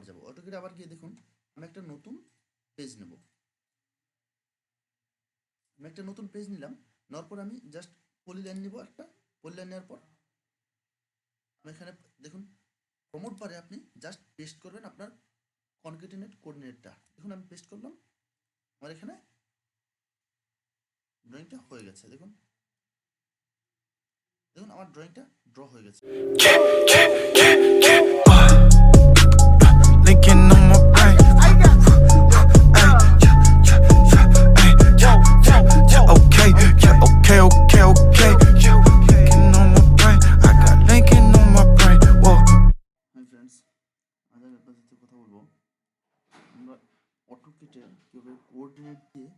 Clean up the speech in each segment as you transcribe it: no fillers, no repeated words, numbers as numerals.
যাব। অটোকেটে আবার গিয়ে দেখুন আমি একটা নতুন পেজ নেব। আমি একটা নতুন পেজ নিলাম, নেওয়ার পর আমি জাস্ট পলিলাইন নিব একটা। পলিলাইন নেওয়ার পর আমি এখানে দেখুন প্রমোট বারে আপনি জাস্ট পেস্ট করবেন আপনার কনকেটিনেট কোঅর্ডিনেটটা। দেখুন আমি পেস্ট করলাম, আমার এখানে ড্রয়িংটা হয়ে গেছে। দেখুন দেখুন আমার ড্রয়িংটা ড্র হয়ে গেছে। Linking on my brain. Okay, yeah, okay, okay, okay. Linking on my brain. I got linking on my brain. Whoa. Hi friends, আজ আমি আপনাদের সাথে কথা বলবো আমরা অটোকেটে কীভাবে কোঅর্ডিনেট দিয়ে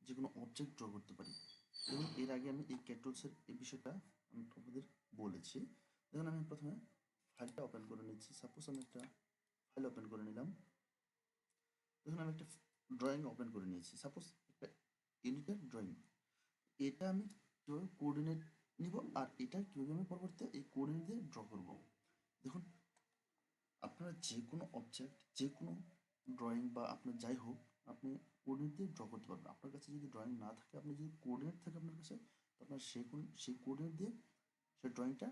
যে কোনো অবজেক্ট ড্র করতে পারি। দেখুন এর আগে আমি এই ক্যাটলসের এই বিষয়টা আমি আপনাদের বলেছি। দেখুন আমি প্রথমে ফাইলটা ওপেন করে নিচ্ছি। সাপোজ আমি একটা ফাইল ওপেন করে নিলাম। দেখুন আমি একটা ড্রয়িং ওপেন করে নিয়েছি, সাপোজ একটা ইউনিটের ড্রয়িং। এটা আমি কীভাবে কোঅর্ডিনেট নিব আর এটা কীভাবে আমি পরবর্তীতে এই কোঅর্ডিনেট দিয়ে ড্র করব। দেখুন আপনারা যে কোনো অবজেক্ট, যে কোনো ড্রয়িং বা আপনার যাই হোক, আপনি কোঅর্ডিনেট দিয়ে ড্র করতে পারবেন। আপনার কাছে যদি ড্রয়িং না থাকে, আপনি যদি কোঅর্ডিনেট থাকে আপনার কাছে, তো আপনার সেই কোঅর্ডিনেট দিয়ে সেই ড্রয়িংটা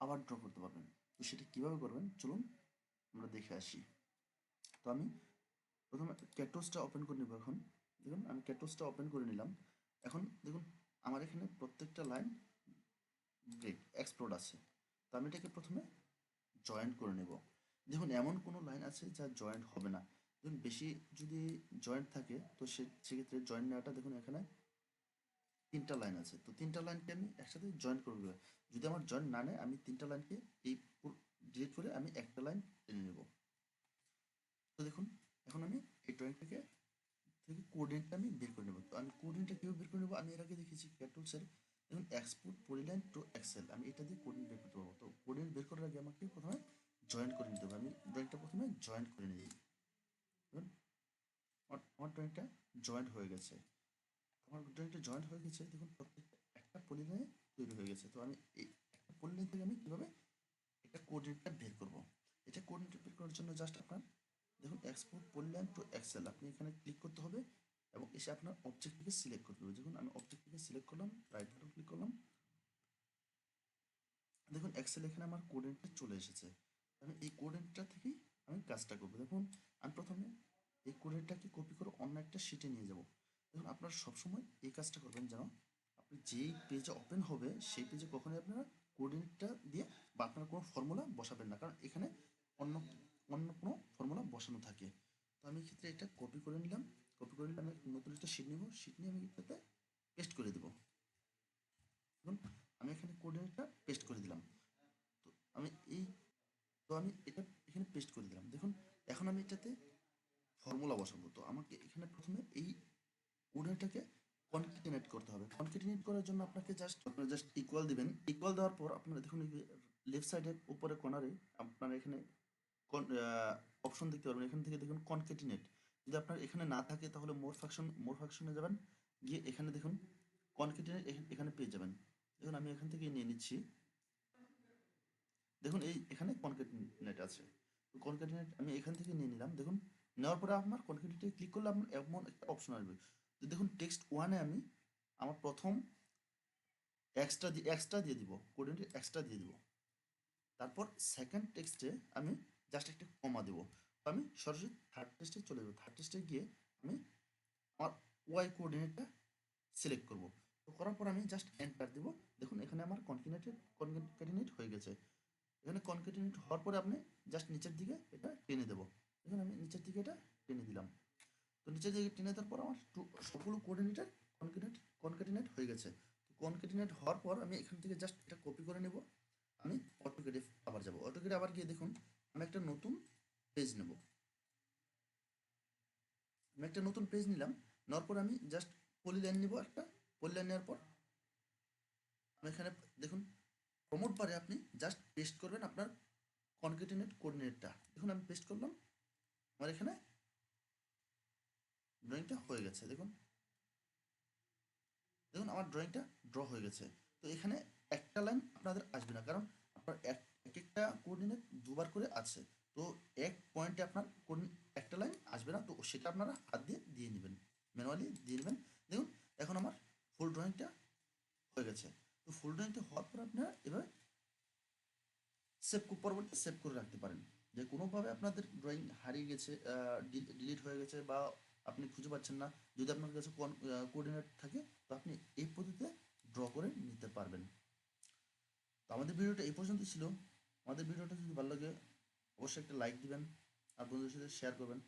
আবার ড্র করতে পারবেন। তো সেটা কীভাবে করবেন চলুন আমরা দেখে আসি। তো আমি প্রথমে ক্যাটলসটা ওপেন করে নেব। এখন দেখুন আমি ক্যাটলসটা ওপেন করে নিলাম। এখন দেখুন আমার এখানে প্রত্যেকটা লাইন ব্রেক এক্সপ্লোড আছে। তো আমি এটাকে প্রথমে জয়েন্ট করে নেব। দেখুন এমন কোনো লাইন আছে যা জয়েন্ট হবে না। দেখুন বেশি যদি জয়েন্ট থাকে তো সেক্ষেত্রে জয়েন্ট নেওয়াটা, দেখুন এখানে 3টা লাইন আছে, তো 3টা লাইনকে আমি একসাথে জয়েন্ট করে দেবো। যদি আমার জয়েন্ট না নেয় আমি 3টা লাইনকে এই ডিলিট করে আমি একটা লাইন টেনে নেব। তো দেখুন এখন আমি এই ড্রয়িংটাকে থেকে কোঅর্ডিনেটটা আমি বের করে নেব। তো আমি কোঅর্ডিনেটটা কীভাবে বের করে নেব, আমি এর আগে দেখেছি ক্যাটলসের। দেখুন এক্সপোর্ট পলিলাইন টু এক্সেল, আমি এটা দিয়ে কোঅর্ডিনেট বের করতে পারবো। তো কোঅর্ডিনেট বের করার আগে আমাকে প্রথমে জয়েন্ট করে নিতে হবে। আমি ড্রয়িংটা প্রথমে জয়েন্ট করে নিই। দেখুন আমার ড্রয়িংটা জয়েন্ট হয়ে গেছে। আমার ড্রয়িংটা জয়েন্ট হয়ে গেছে। দেখুন প্রত্যেকটা একটা পলিলাইনে তৈরি হয়ে গেছে। তো আমি এই একটা পলিলাইন থেকে আমি কীভাবে একটা কোঅর্ডিনেটটা বের করব। এটা কোঅর্ডিনেট বের করার জন্য জাস্ট আপনার দেখুন এক্সপোর্ট পলিলাইন টু এক্সেল, আপনি এখানে ক্লিক করতে হবে এবং এসে আপনার অবজেক্টটিকে সিলেক্ট করতে হবে। দেখুন আমি অবজেক্টটিকে সিলেক্ট করলাম, রাইট বাটন ক্লিক করলাম। দেখুন এক্সেল এখানে আমার কোঅর্ডিনেটটা চলে এসেছে। আমি এই কোঅর্ডিনেটটা থেকেই আমি কাজটা করব। দেখুন আমি প্রথমে এই কোঅর্ডিনেটটাকে কপি করে অন্য একটা শিটে নিয়ে যাব। দেখুন আপনারা সবসময় এই কাজটা করবেন যেন আপনি যেই পেজে ওপেন হবে সেই পেজে কখনোই আপনারা কোঅর্ডিনেটটা দিয়ে বা আপনার কোনো ফর্মুলা বসাবেন না, কারণ এখানে অন্য অন্য কোনো ফর্মুলা বসানো থাকে। তো আমি এক্ষেত্রে এটা কপি করে নিলাম। কপি করে নিলে আমি নতুন একটা শিট নিব, শিট নিয়ে আমি এটাতে পেস্ট করে দেবো। দেখুন আমি এখানে কোঅর্ডিনেটটা পেস্ট করে দিলাম। তো আমি এই তো আমি এটা এখানে পেস্ট করে দিলাম। দেখুন এখন আমি এটাতে ফর্মুলা বসাবো। তো আমাকে এখানে প্রথমে এই কোঅর্ডিনেটটাকে কনক্যাটিনেট করতে হবে। কনক্যাটিনেট করার জন্য আপনারা জাস্ট ইকুয়াল দিবেন। ইকুয়াল দেওয়ার পর আপনারা দেখুন লেফট সাইডের উপরে কর্নারে আপনারা এখানে অপশন দেখতে পারবেন। এখান থেকে দেখুন কনক্যাটিনেট। যদি আপনার এখানে না থাকে তাহলে মোর ফাংশনে যাবেন, গিয়ে এখানে দেখুন কনক্যাটিনেট এখানে পেয়ে যাবেন। দেখুন আমি এখান থেকে নিয়ে নিচ্ছি। দেখুন এখানে কনক্যাটিনেট আছে। তো কনক্যাটিনেট আমি এখান থেকে নিয়ে নিলাম। দেখুন নেওয়ার পরে আমার কনক্যাটিনেটে ক্লিক করলে আমার এমন একটা অপশন আসবে। তো দেখুন টেক্সট ওয়ানে আমি আমার প্রথম এক্সট্রা দিয়ে দিব, কোঅর্ডিনেট এক্সট্রা দিয়ে দিব। তারপর সেকেন্ড টেক্সটে আমি জাস্ট একটা কমা দেব। তো আমি সরাসরি থার্ড টেক্সটে চলে যাব। থার্ড টেক্সটে গিয়ে আমি আমার ওয়াই কোঅর্ডিনেটটা সিলেক্ট করব। তো করার পর আমি জাস্ট এন্টার দেব। দেখুন এখানে আমার কনক্যাটিনেট হয়ে গেছে। এখানে কনক্যাটিনেট হওয়ার পরে আপনি জাস্ট নিচের দিকে এটা টেনে দেবো। দেখুন আমি নিচের দিকে এটা টেনে দিলাম। তো নিচের দিকে টেনে দেওয়ার পর আমার সবগুলো কোঅর্ডিনেটের কনক্যাটিনেট হয়ে গেছে। তো কনক্যাটিনেট হওয়ার পর আমি এখান থেকে জাস্ট এটা কপি করে নেব। আমি অটোকেটে আবার যাব। অটোকেটে আবার গিয়ে দেখুন আমি একটা নতুন পেজ নেব। আমি একটা নতুন পেজ নিলাম, নেওয়ার পর আমি জাস্ট পলিলাইন নিব একটা। পলিলাইন নেওয়ার পর আমি এখানে দেখুন প্রমোট বারে আপনি জাস্ট পেস্ট করবেন আপনার কনক্যাটিনেট কোঅর্ডিনেটটা। দেখুন আমি পেস্ট করলাম, আমার এখানে ড্রয়িংটা হয়ে গেছে। দেখুন দেখুন আমার ড্রয়িংটা ড্র হয়ে গেছে। তো এখানে একটা লাইন আপনাদের আসবে না, কারণ আপনার এক একটা কোঅর্ডিনেট দুবার করে আছে। তো এক পয়েন্টে আপনার কোন একটা লাইন আসবে না, তো সেটা আপনারা হাত দিয়ে দিয়ে নেবেন, ম্যানুয়ালি দিয়ে নেবেন। দেখুন এখন আমার ফুল ড্রয়িংটা হয়ে গেছে। তো ফুল ড্রয়িংটা হওয়ার পর আপনারা এবার পরবর্তী সেভ করে রাখতে পারেন। যে কোনোভাবে আপনাদের ড্রয়িং হারিয়ে গেছে, ডিলিট হয়ে গেছে, বা আপনি খুঁজে পাচ্ছেন না, যদি আপনার কাছে কোঅর্ডিনেট থাকে, তো আপনি এই পদ্ধতিতে ড্র করে নিতে পারবেন। তো আমাদের ভিডিওটা এই পর্যন্ত ছিল। আমাদের ভিডিওটা যদি ভালো লাগে অবশ্যই একটা লাইক দিবেন আর বন্ধুদের সাথে শেয়ার করবেন।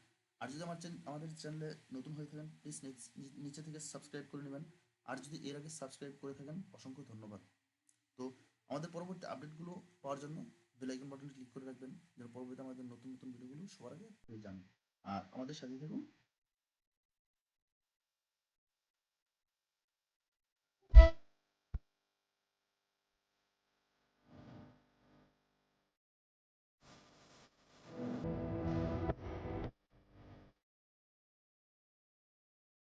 আর যদি আমাদের চ্যানেলে নতুন হয়ে থাকেন প্লিজ নিচে থেকে সাবস্ক্রাইব করে নেবেন। আর যদি এর আগে সাবস্ক্রাইব করে থাকেন অসংখ্য ধন্যবাদ। তো আমাদের পরবর্তী আপডেটগুলো পাওয়ার জন্য বেল আইকন বাটনে ক্লিক করে রাখবেন, যেন পরবর্তীতে আমাদের নতুন নতুন ভিডিওগুলো সবার আগে পেয়ে যান। আর আমাদের সাথে থাকুন।